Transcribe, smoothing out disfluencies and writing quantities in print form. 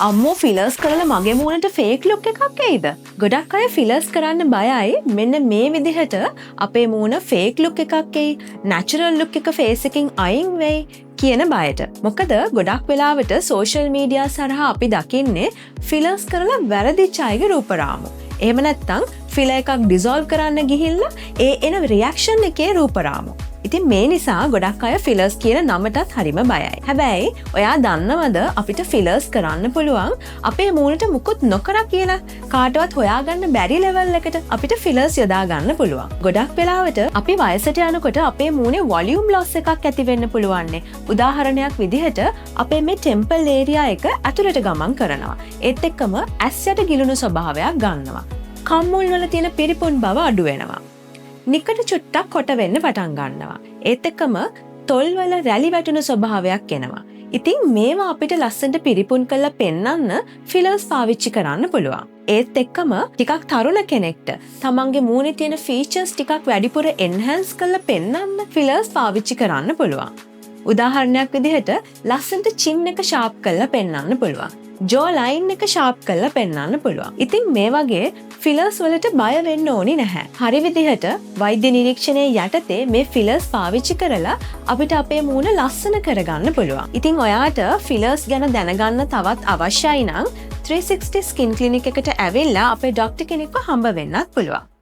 අම්මෝ ෆිලර්ස් කරලා මගේ මූණට ෆේක් ලුක් එකක් එයිද? ගොඩක් අය ෆිලර්ස් කරන්න බයයි මෙන්න මේ විදිහට අපේ මූණ ෆේක් ලුක් එකක් එයි, නැචරල් ලුක් එක ෆේස් එකකින් අයින් වෙයි කියන බයට. මොකද ගොඩක් වෙලාවට සෝෂල් මීඩියා සරහා අපි දකින්නේ ෆිලර්ස් කරලා වැරදිච්ච අයගේ රූපරාමු. එහෙම නැත්නම් ෆිලර් එකක් ඩිසෝල්ව් කරන්න ගිහිල්ලා ඒ එන රියැක්ෂන් එකේ රූපරාමු. ඉතින් මේ නිසා ගොඩක් අය ෆිලර්ස් කියන නමටත් හරිම බයයි. හැබැයි ඔයා දන්නවද අපිට ෆිලර්ස් කරන්න පුළුවන් අපේ මූණට මුකුත් නොකර කියලා කාටවත් හොයාගන්න බැරි ලෙවල් එකට අපිට ෆිලර්ස් යොදා ගන්න පුළුවන්. ගොඩක් වෙලාවට අපි වයසට යනකොට අපේ මූණේ වොලියුම් ලොස් එකක් ඇති වෙන්න පුළුවන්. උදාහරණයක් විදිහට අපේ මේ ටෙම්පල් ඒරියා එක ඇතුළට ගමන් කරනවා. ඒත් එක්කම ඇස් යට ගිලුණු ස්වභාවයක් ගන්නවා. කම්මුල් වල තියෙන පිරිපුන් බව අඩු වෙනවා. නිකට චුට්ටක් කොට වෙන්න පටන් ගන්නවා. ඒත් එක්කම තොල්වල රැලි වැටුණු ස්වභාවයක් එනවා. ඉතින් මේවා අපිට ලස්සනට පිරිපුන් කරලා පෙන්වන්න ෆිලර්ස් පාවිච්චි කරන්න පුළුවන්. ඒත් එක්කම ටිකක් තරුණ කෙනෙක්ට තමන්ගේ මූණේ තියෙන ෆීචර්ස් ටිකක් වැඩිපුර එන්හැන්ස් කරලා පෙන්වන්න ෆිලර්ස් පාවිච්චි කරන්න පුළුවන්. උදාහරණයක් විදිහට ලස්සනට චින් එක ෂාප් කරලා පෙන්වන්න පුළුවන්. ජෝ ලයින් එක ෂාප් කරලා පෙන්වන්න පුළුවන්. ඉතින් මේ වගේ ෆිලර්ස් වලට බය වෙන්න ඕනි නැහැ. හරි විදිහට වෛද්‍ය නිරීක්ෂණයේ යටතේ මේ ෆිලර්ස් පාවිච්චි කරලා අපිට අපේ මූණ ලස්සන කරගන්න පුළුවන්. ඉතින් ඔයාට ෆිලර්ස් ගැන දැනගන්න තවත් අවශ්‍යයි නම් 360 ස්කින් ක්ලිනික් එකට ඇවිල්ලා අපේ ડોක්ටර් කෙනෙක්ව හම්බ වෙන්නත් පුළුවන්.